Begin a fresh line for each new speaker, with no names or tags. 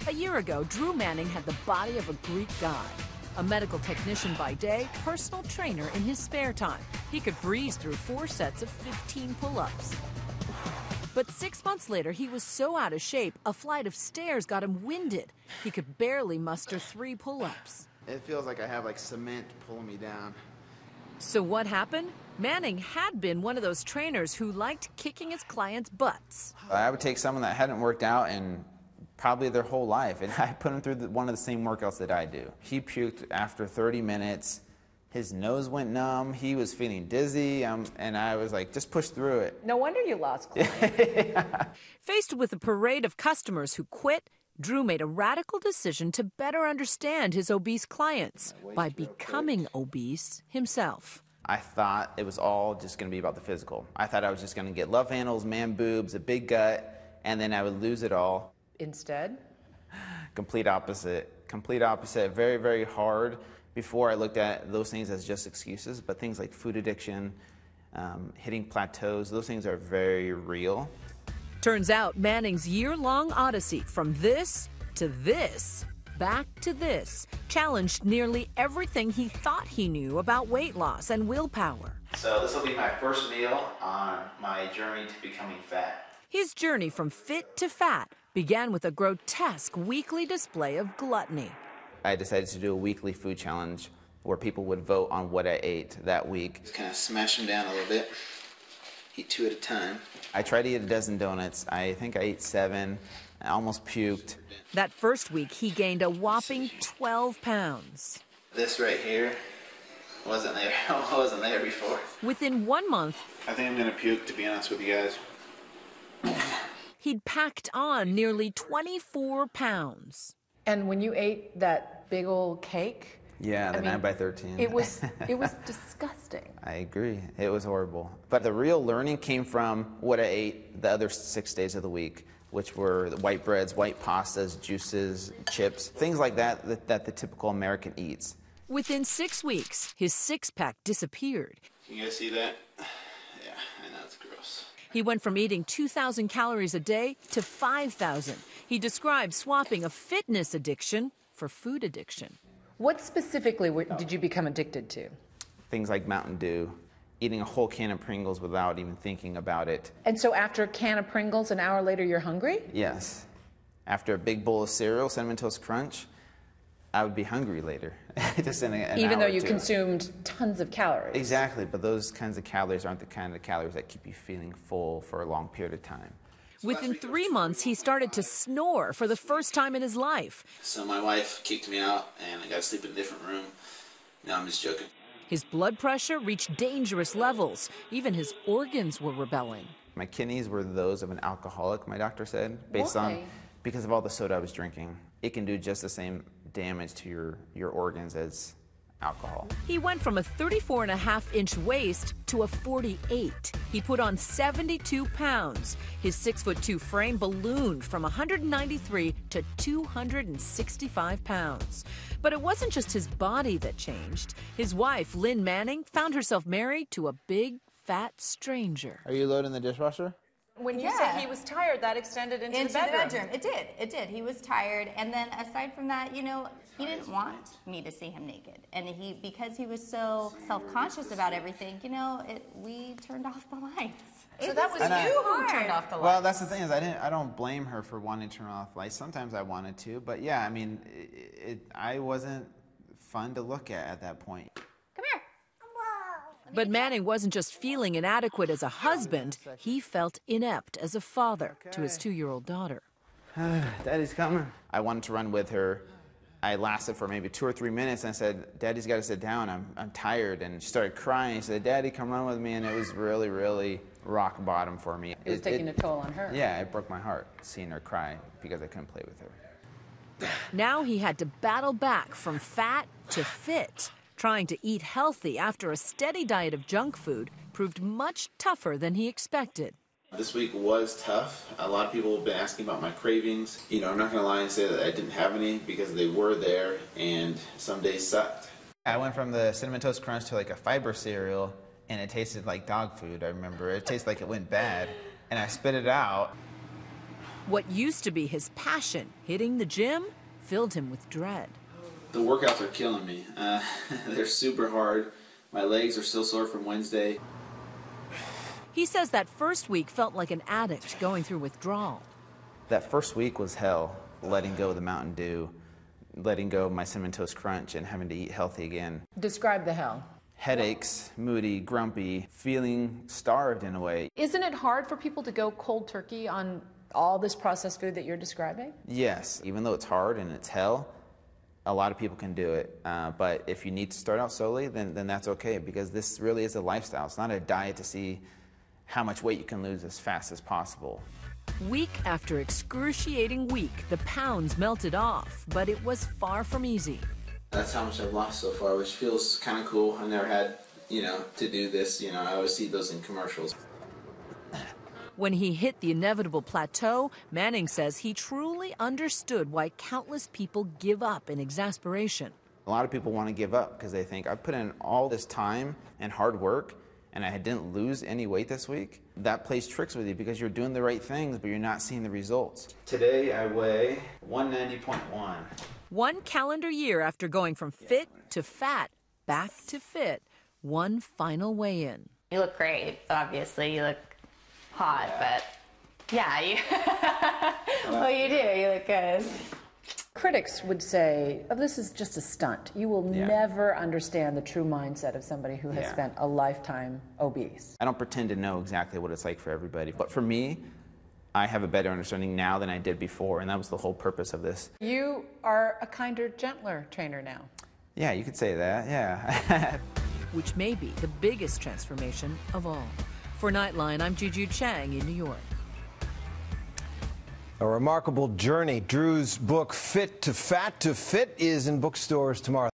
A year ago, Drew Manning had the body of a Greek god. A medical technician by day, personal trainer in his spare time. He could breeze through 4 sets of 15 pull-ups. But 6 months later, he was so out of shape, a flight of stairs got him winded. He could barely muster 3 pull-ups.
It feels like I have like cement pulling me down.
So what happened? Manning had been one of those trainers who liked kicking his clients' butts.
I would take someone that hadn't worked out in probably their whole life, and I put him through one of the same workouts that I do. He puked after 30 minutes. His nose went numb. He was feeling dizzy, and I was like, just push through it.
No wonder you lost clients.
Faced with a parade of customers who quit, Drew made a radical decision to better understand his obese clients by becoming obese himself.
I thought it was all just going to be about the physical. I thought I was just going to get love handles, man boobs, a big gut, and then I would lose it all.
Instead?
Complete opposite. Complete opposite. Very, very hard. Before I looked at those things as just excuses, but things like food addiction, hitting plateaus, those things are very real.
Turns out Manning's year-long odyssey from this to this, back to this, challenged nearly everything he thought he knew about weight loss and willpower.
So this will be my first meal on my journey to becoming fat.
His journey from fit to fat began with a grotesque weekly display of gluttony.
I decided to do a weekly food challenge where people would vote on what I ate that week. Just kind of smash them down a little bit. Eat 2 at a time. I tried to eat a dozen donuts. I think I ate 7. I almost puked.
That first week, he gained a whopping 12 pounds.
This right here wasn't there. I wasn't there before.
Within 1 month,
I think I'm going to puke, to be honest with you guys.
he'd packed on nearly 24 pounds.
And when you ate that big old cake,
yeah, the 9x13.
It was disgusting.
I agree. It was horrible. But the real learning came from what I ate the other 6 days of the week, which were the white breads, white pastas, juices, chips, things like that the typical American eats.
Within 6 weeks, his six-pack disappeared.
Can you guys see that? Yeah, I know, it's gross.
He went from eating 2,000 calories a day to 5,000. He described swapping a fitness addiction for food addiction.
What specifically did you become addicted to?
Things like Mountain Dew, eating a whole can of Pringles without even thinking about it.
And so after a can of Pringles, an hour later, you're hungry?
Yes. After a big bowl of cereal, Cinnamon Toast Crunch, I would be hungry later. Just in an
Even
hour
though you
or two.
consumed tons of calories.
Exactly, but those kinds of calories aren't the kind of calories that keep you feeling full for a long period of time.
Within 3 months, he started to snore for the first time in his life.
So my wife kicked me out, and I got to sleep in a different room. No, I'm just joking.
His blood pressure reached dangerous levels. Even his organs were rebelling.
My kidneys were those of an alcoholic, my doctor said, because of all the soda I was drinking. It can do just the same damage to your organs as alcohol.
He went from a 34.5-inch waist to a 48. He put on 72 pounds. His 6'2" frame ballooned from 193 to 265 pounds. But it wasn't just his body that changed. His wife, Lynn Manning, found herself married to a big, fat stranger.
Are you loading the dishwasher?
When you said he was tired, that extended into the bedroom.
It did. He was tired. And then aside from that, you know, he didn't want me to see him naked. And because he was so self-conscious about everything, you know, we turned off the lights.
So that was you who turned off the lights.
Well, that's the thing is I don't blame her for wanting to turn off lights. Sometimes I wanted to, but yeah, I mean, I wasn't fun to look at that point.
Come here.
But Manning wasn't just feeling inadequate as a husband, he felt inept as a father to his 2-year-old daughter.
Daddy's coming. I wanted to run with her. I lasted for maybe 2 or 3 minutes, and I said, Daddy's got to sit down. I'm tired. And she started crying. She said, Daddy, come run with me. And it was really, really rock bottom for me.
It was taking a toll on her.
Yeah, it broke my heart seeing her cry because I couldn't play with her.
Now he had to battle back from fat to fit. Trying to eat healthy after a steady diet of junk food proved much tougher than he expected.
This week was tough. A lot of people have been asking about my cravings. You know, I'm not going to lie and say that I didn't have any because they were there, and some days sucked. I went from the Cinnamon Toast Crunch to like a fiber cereal, and it tasted like dog food, I remember. It tasted like it went bad, and I spit it out.
What used to be his passion, hitting the gym, filled him with dread.
The workouts are killing me. They're super hard. My legs are still sore from Wednesday.
He says that first week felt like an addict going through withdrawal.
That first week was hell, letting go of the Mountain Dew, letting go of my Cinnamon Toast Crunch, and having to eat healthy again.
Describe the hell.
Headaches, moody, grumpy, feeling starved in a way.
Isn't it hard for people to go cold turkey on all this processed food that you're describing?
Yes, even though it's hard and it's hell, a lot of people can do it. But if you need to start out slowly, then that's okay, because this really is a lifestyle. It's not a diet to see how much weight you can lose as fast as possible.
Week after excruciating week, the pounds melted off, but it was far from easy.
That's how much I've lost so far, which feels kind of cool. I never had, to do this. I always see those in commercials.
When he hit the inevitable plateau, Manning says he truly understood why countless people give up in exasperation.
A lot of people want to give up because they think, I put in all this time and hard work, and I didn't lose any weight this week. That plays tricks with you because you're doing the right things, but you're not seeing the results. Today I weigh 190.1.
1 calendar year after going from fit to fat, back to fit, one final weigh-in.
You look great, obviously. You look hot, but yeah, well, you do. You look good.
Critics would say, oh, this is just a stunt. You will never understand the true mindset of somebody who has spent a lifetime obese.
I don't pretend to know exactly what it's like for everybody, but for me, I have a better understanding now than I did before, and that was the whole purpose of this.
You are a kinder, gentler trainer now.
Yeah, you could say that, yeah.
Which may be the biggest transformation of all. For Nightline, I'm Juju Chang in New York.
A remarkable journey. Drew's book, Fit to Fat to Fit, is in bookstores tomorrow.